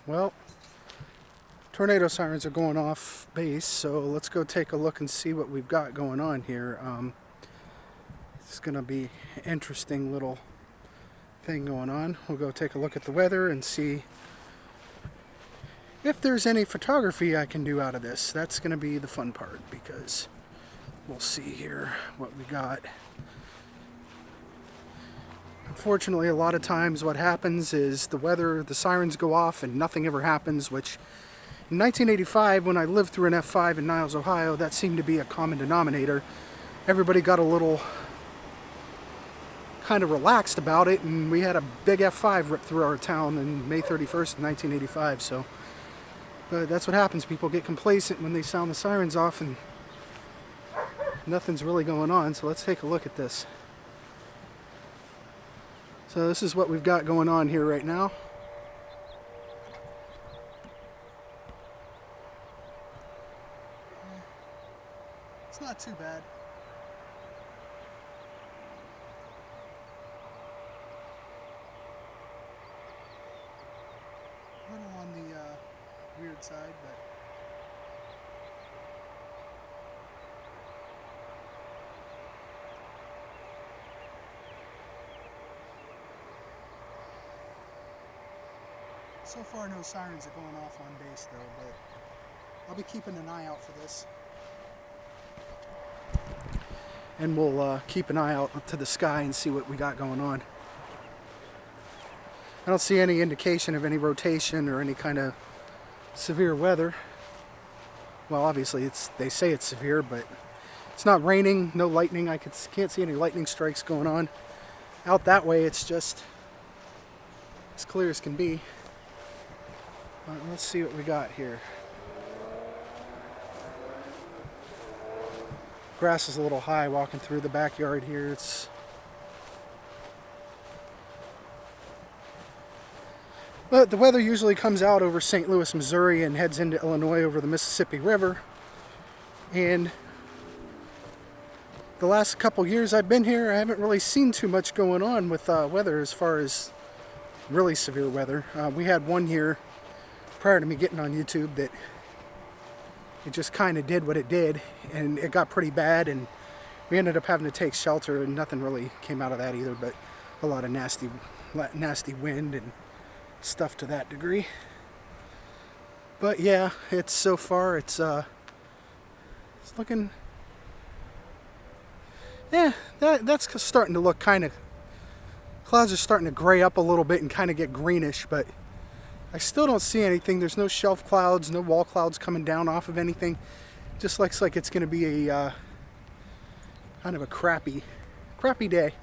Well, tornado sirens are going off base, so let's go take a look and see what we've got going on here. It's going to be an interesting little thing going on. We'll go take a look at the weather and see if there's any photography I can do out of this. That's going to be the fun part, because we'll see here what we got. Unfortunately, a lot of times what happens is the sirens go off and nothing ever happens, which in 1985, when I lived through an F5 in Niles, Ohio, that seemed to be a common denominator. Everybody got a little kind of relaxed about it, and we had a big F5 rip through our town on May 31st, 1985. So, but that's what happens. People get complacent when they sound the sirens off and nothing's really going on. So let's take a look at this. So this is what we've got going on here right now. It's not too bad. A little on the weird side, but so far no sirens are going off on base though, but I'll be keeping an eye out for this. And we'll keep an eye out to the sky and see what we got going on. I don't see any indication of any rotation or any kind of severe weather. Well, obviously they say it's severe, but it's not raining, no lightning. I can't see any lightning strikes going on. Out that way, it's just as clear as can be. All right, let's see what we got here. Grass is a little high walking through the backyard here. But the weather usually comes out over St. Louis, Missouri and heads into Illinois over the Mississippi River. And the last couple years I've been here, I haven't really seen too much going on with weather as far as really severe weather. We had one year prior to me getting on YouTube that it just kind of did what it did, and it got pretty bad, and we ended up having to take shelter, and nothing really came out of that either, but a lot of nasty wind and stuff to that degree. But yeah, so far it's looking, yeah, that's starting to look kind of, clouds are starting to gray up a little bit and kind of get greenish, but I still don't see anything. There's no shelf clouds, no wall clouds coming down off of anything. Just looks like it's going to be a kind of a crappy day,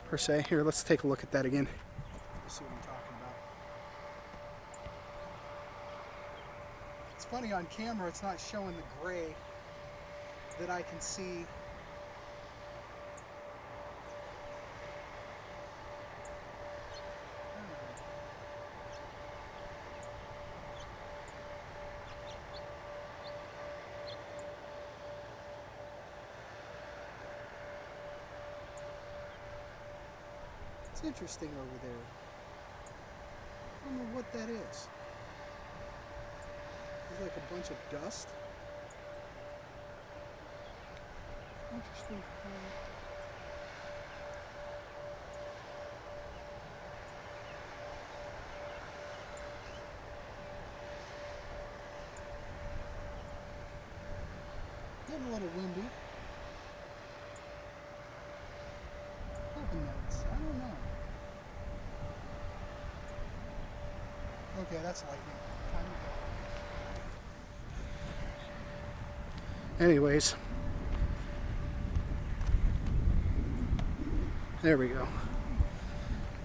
per se. Here, let's take a look at that again. See what I'm talking about. It's funny, on camera it's not showing the gray that I can see. It's interesting over there. I don't know what that is. It's like a bunch of dust. Interesting. Getting a little windy. Hoping that's, I don't know. Okay, that's lightning. Time to go. Anyways. There we go.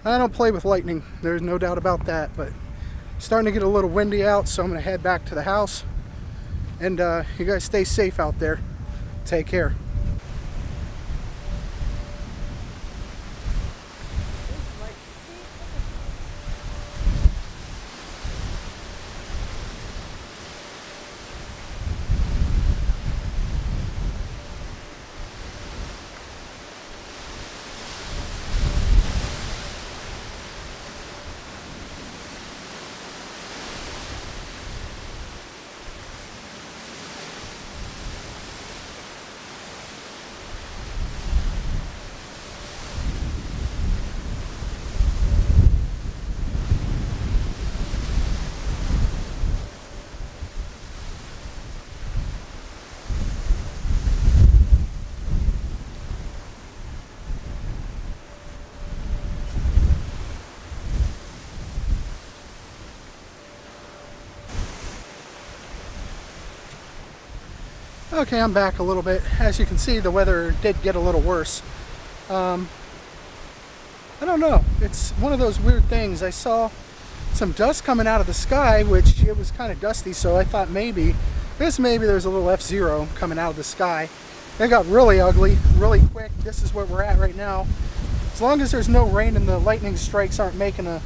I don't play with lightning. There's no doubt about that, but it's starting to get a little windy out, so I'm going to head back to the house. And you guys stay safe out there. Take care. Okay, I'm back a little bit. As you can see, the weather did get a little worse. I don't know. It's one of those weird things. I saw some dust coming out of the sky, which it was kind of dusty, so I thought maybe there's a little F-Zero coming out of the sky. It got really ugly, really quick. This is where we're at right now. As long as there's no rain and the lightning strikes aren't making a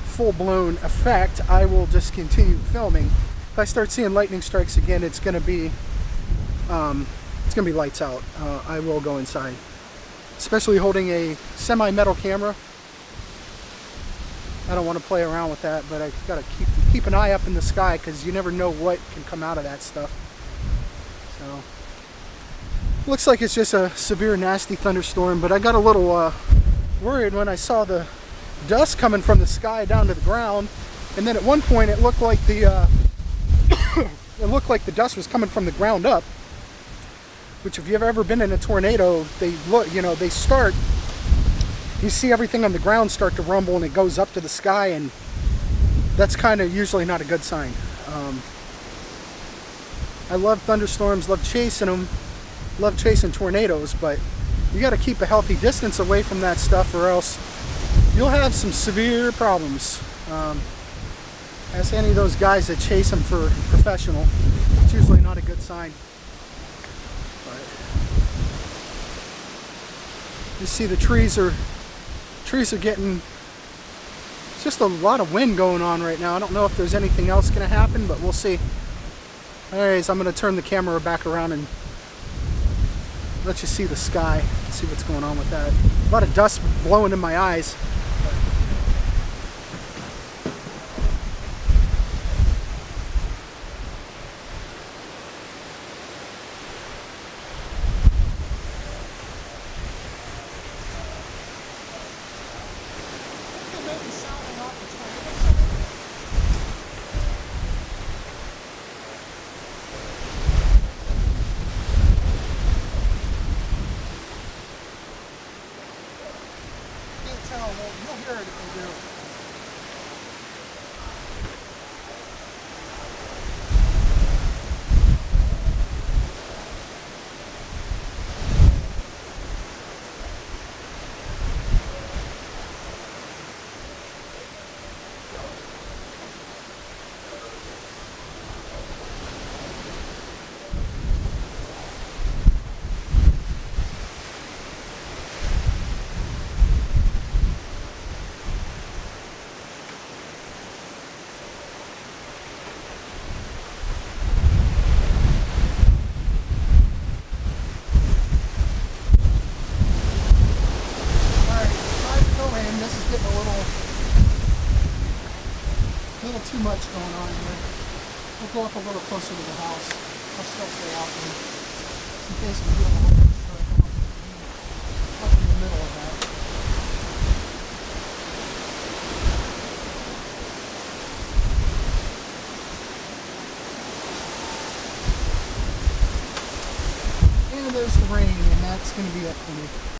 full-blown effect, I will just continue filming. If I start seeing lightning strikes again, it's gonna be lights out. I will go inside, especially holding a semi-metal camera. I don't want to play around with that, but I gotta keep an eye up in the sky because you never know what can come out of that stuff. So looks like it's just a severe, nasty thunderstorm. But I got a little worried when I saw the dust coming from the sky down to the ground, and then at one point it looked like the dust was coming from the ground up. Which, if you've ever been in a tornado, they start. You see everything on the ground start to rumble, and it goes up to the sky, and that's kind of usually not a good sign. I love thunderstorms, love chasing them, love chasing tornadoes, but you got to keep a healthy distance away from that stuff, or else you'll have some severe problems. Ask any of those guys that chase them for professional. It's usually not a good sign. But you see the trees are getting, it's just a lot of wind going on right now. I don't know if there's anything else going to happen, but we'll see. Anyways, I'm going to turn the camera back around and let you see the sky, see what's going on with that. A lot of dust blowing in my eyes. You'll hear it if they do. This is getting a little too much going on here. We'll go up a little closer to the house. I'll still stay out there in case we get a little bit up in the middle of that. And there's the rain, and that's going to be it for me.